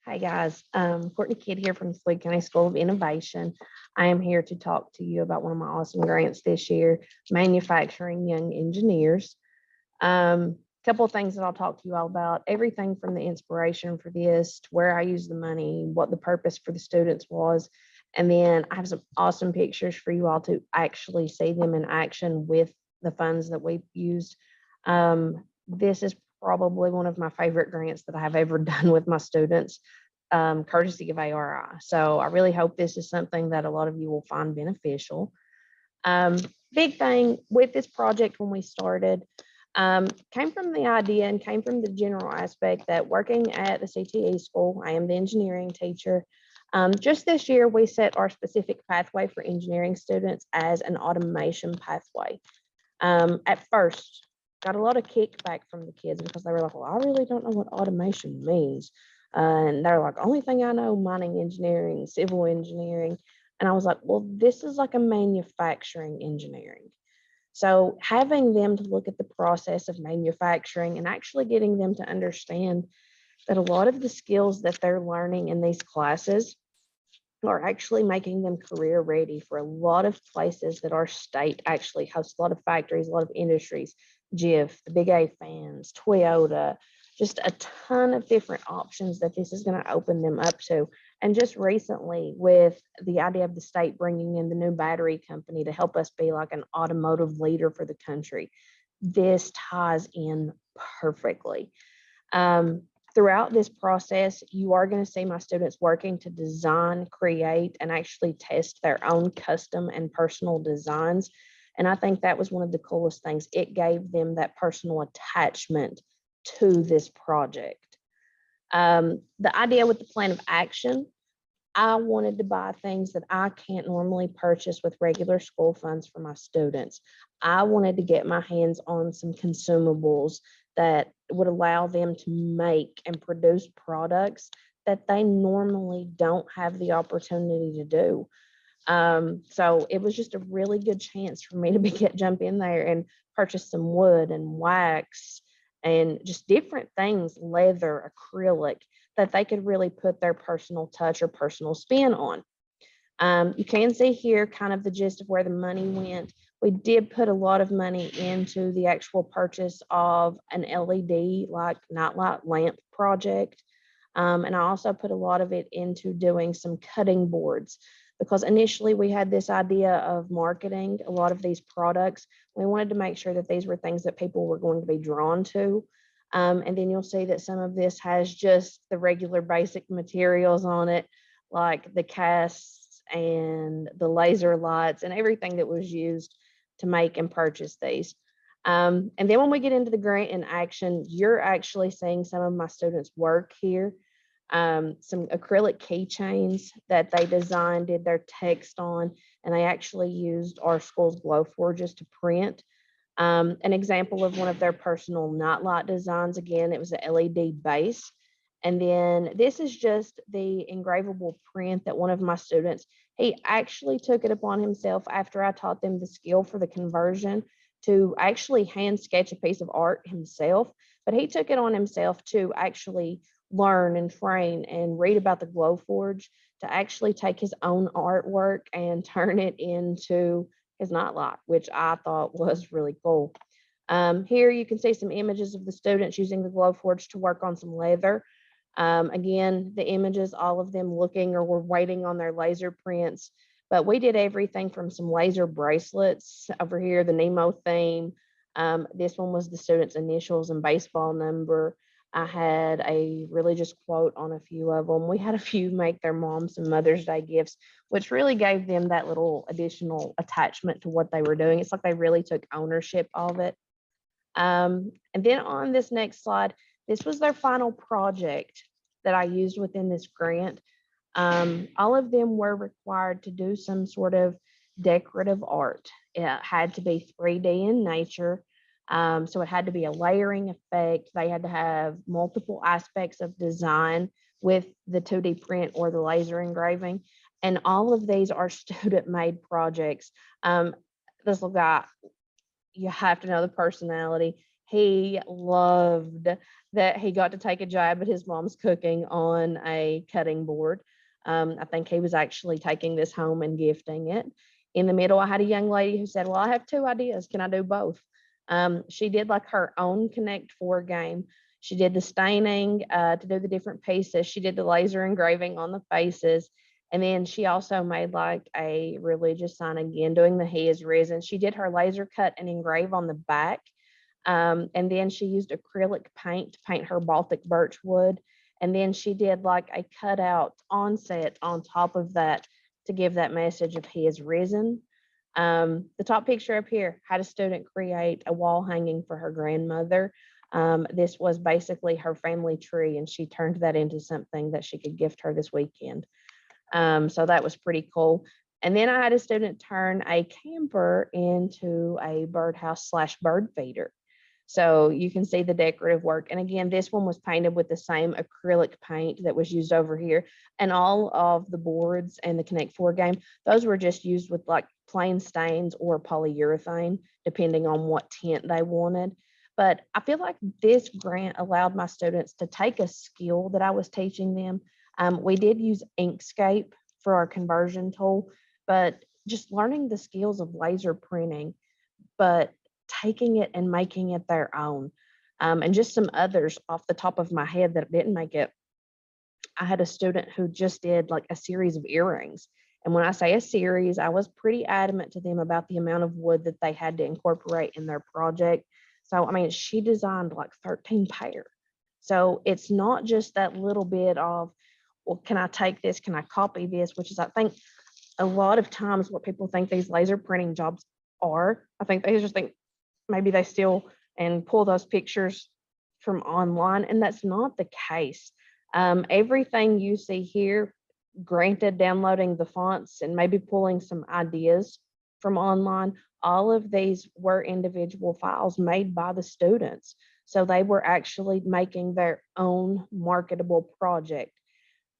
Hi guys, Courtney Kidd here from the Floyd County School of Innovation. I am here to talk to you about one of my awesome grants this year, Manufacturing Young Engineers. Couple of things that I'll talk to you all about, everything from the inspiration for this to where I use the money, what the purpose for the students was, and then I have some awesome pictures for you all to actually see them in action with the funds that we've used. This is probably one of my favorite grants that I have ever done with my students, courtesy of ARI. So I really hope this is something that a lot of you will find beneficial. Big thing with this project when we started, came from the idea and came from the general aspect that working at the CTE school, I am the engineering teacher. Just this year, we set our specific pathway for engineering students as an automation pathway. At first, got a lot of kickback from the kids because they were like, well, I really don't know what automation means. And they're like, only thing I know, mining engineering, civil engineering. And I was like, well, this is like a manufacturing engineering. So having them to look at the process of manufacturing and actually getting them to understand that a lot of the skills that they're learning in these classes are actually making them career ready for a lot of places that our state actually hosts a lot of factories, a lot of industries, GIF, the Big A fans, Toyota, just a ton of different options that this is going to open them up to. And just recently with the idea of the state bringing in the new battery company to help us be like an automotive leader for the country, this ties in perfectly. Throughout this process, you are going to see my students working to design, create, and actually test their own custom and personal designs. And I think that was one of the coolest things. It gave them that personal attachment to this project. The idea with the plan of action, I wanted to buy things that I can't normally purchase with regular school funds for my students. I wanted to get my hands on some consumables that would allow them to make and produce products that they normally don't have the opportunity to do. So it was just a really good chance for me to jump in there and purchase some wood and wax and just different things, leather, acrylic, that they could really put their personal touch or personal spin on. You can see here kind of the gist of where the money went. We did put a lot of money into the actual purchase of an LED like nightlight lamp project. And I also put a lot of it into doing some cutting boards because initially we had this idea of marketing a lot of these products. We wanted to make sure that these were things that people were going to be drawn to. And then you'll see that some of this has just the regular basic materials on it, like the casts and the laser lights and everything that was used to make and purchase these. And then when we get into the grant in action, you're actually seeing some of my students work here. Some acrylic keychains that they designed, did their text on, and they actually used our school's glow forges to print. An example of one of their personal nightlight designs, again, it was an LED base. And then this is just the engravable print that one of my students, he actually took it upon himself after I taught them the skill for the conversion to actually hand sketch a piece of art himself. But he took it on himself to actually learn and train and read about the glow forge to actually take his own artwork and turn it into his nightlight, which I thought was really cool. Here you can see some images of the students using the glow forge to work on some leather. Again, the images, all of them looking or were waiting on their laser prints, but we did everything from some laser bracelets over here, the Nemo theme. This one was the students' initials and baseball number. I had a religious quote on a few of them. We had a few make their mom some Mother's Day gifts, which really gave them that little additional attachment to what they were doing. It's like they really took ownership of it. And then on this next slide, this was their final project that I used within this grant. All of them were required to do some sort of decorative art. It had to be 3D in nature. So it had to be a layering effect. They had to have multiple aspects of design with the 2D print or the laser engraving. And all of these are student-made projects. This little guy, you have to know the personality. He loved that he got to take a jab at his mom's cooking on a cutting board. I think he was actually taking this home and gifting it. In the middle, I had a young lady who said, well, I have two ideas. Can I do both? She did like her own Connect Four game. She did the staining to do the different pieces. She did the laser engraving on the faces. And then she also made like a religious sign again, doing the He is risen. She did her laser cut and engrave on the back. And then she used acrylic paint to paint her Baltic birch wood. And then she did like a cutout onset on top of that to give that message of He is risen. The top picture up here had a student create a wall hanging for her grandmother. This was basically her family tree, and she turned that into something that she could gift her this weekend. So that was pretty cool. And then I had a student turn a camper into a birdhouse / bird feeder. So you can see the decorative work. And again, this one was painted with the same acrylic paint that was used over here. And all of the boards and the Connect Four game, those were just used with like plain stains or polyurethane, depending on what tint they wanted. But I feel like this grant allowed my students to take a skill that I was teaching them. We did use Inkscape for our conversion tool, but just learning the skills of laser printing, but taking it and making it their own. And just some others off the top of my head that didn't make it. I had a student who just did like a series of earrings. And when I say a series, I was pretty adamant to them about the amount of wood that they had to incorporate in their project. So, I mean, she designed like 13 pair. So it's not just that little bit of, well, can I take this? Can I copy this? Which is, I think, a lot of times what people think these laser printing jobs are. I think they just think maybe they steal and pull those pictures from online, and that's not the case. Everything you see here, granted downloading the fonts and maybe pulling some ideas from online, all of these were individual files made by the students. So they were actually making their own marketable project.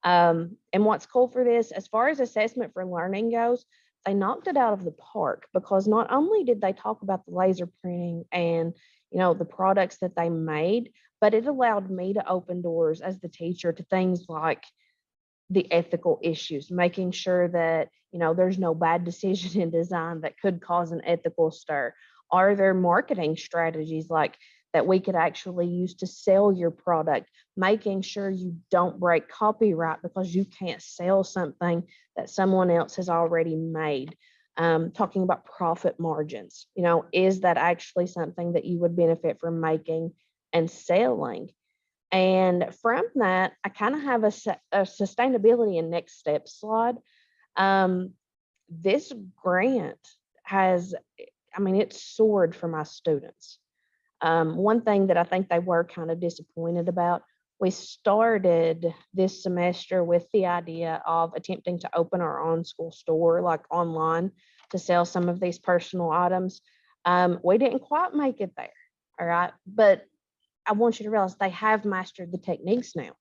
And what's cool for this, as far as assessment for learning goes, they knocked it out of the park, because not only did they talk about the laser printing and, you know, the products that they made, but it allowed me to open doors as the teacher to things like the ethical issues, making sure that, you know, there's no bad decision in design that could cause an ethical stir. Are there marketing strategies like that we could actually use to sell your product, making sure you don't break copyright because you can't sell something that someone else has already made. Talking about profit margins, you know, is that actually something that you would benefit from making and selling? And from that, I kind of have a sustainability and next steps slide. This grant has, I mean, it's soared for my students. One thing that I think they were kind of disappointed about, we started this semester with the idea of attempting to open our own school store, like online, to sell some of these personal items. We didn't quite make it there, all right? But I want you to realize they have mastered the techniques now.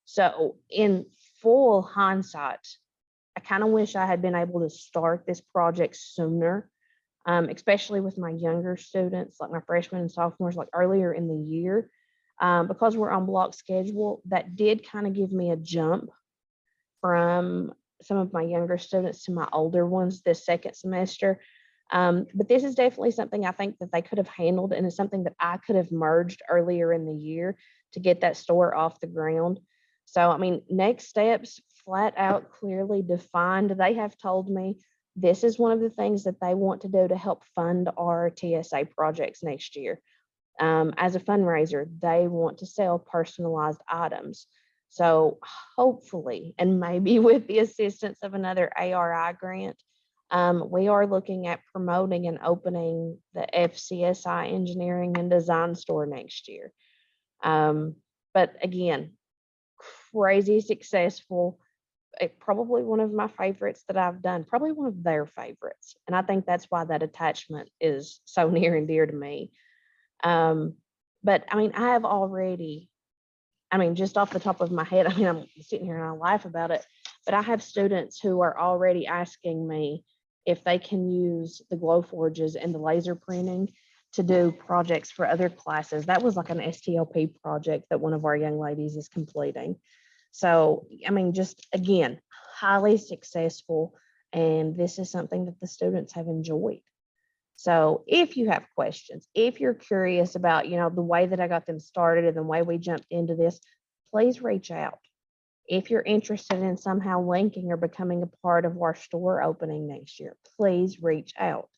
So in full hindsight, I kind of wish I had been able to start this project sooner. Especially with my younger students, like my freshmen and sophomores, like earlier in the year, because we're on block schedule, that did kind of give me a jump from some of my younger students to my older ones this second semester. But this is definitely something I think that they could have handled, and it's something that I could have merged earlier in the year to get that store off the ground. So, I mean, next steps, flat out, clearly defined. They have told me this is one of the things that they want to do to help fund our TSA projects next year. As a fundraiser, they want to sell personalized items. So hopefully, and maybe with the assistance of another ARI grant, we are looking at promoting and opening the FCSI Engineering and Design store next year. But again, crazy successful. Probably one of my favorites that I've done, probably one of their favorites. And I think that's why that attachment is so near and dear to me. But I mean, I have already, I mean, just off the top of my head, I mean, I'm sitting here and I laugh about it, but I have students who are already asking me if they can use the glow forges and the laser printing to do projects for other classes. That was like an STLP project that one of our young ladies is completing. So, I mean, just again, highly successful. And this is something that the students have enjoyed. So if you have questions, if you're curious about, the way that I got them started and the way we jumped into this, please reach out. If you're interested in somehow linking or becoming a part of our store opening next year, please reach out.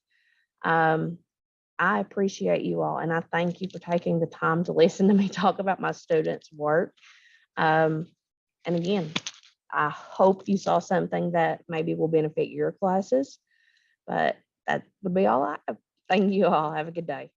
I appreciate you all, and I thank you for taking the time to listen to me talk about my students' work. And again, I hope you saw something that maybe will benefit your classes, but that would be all I have. Thank you all. Have a good day.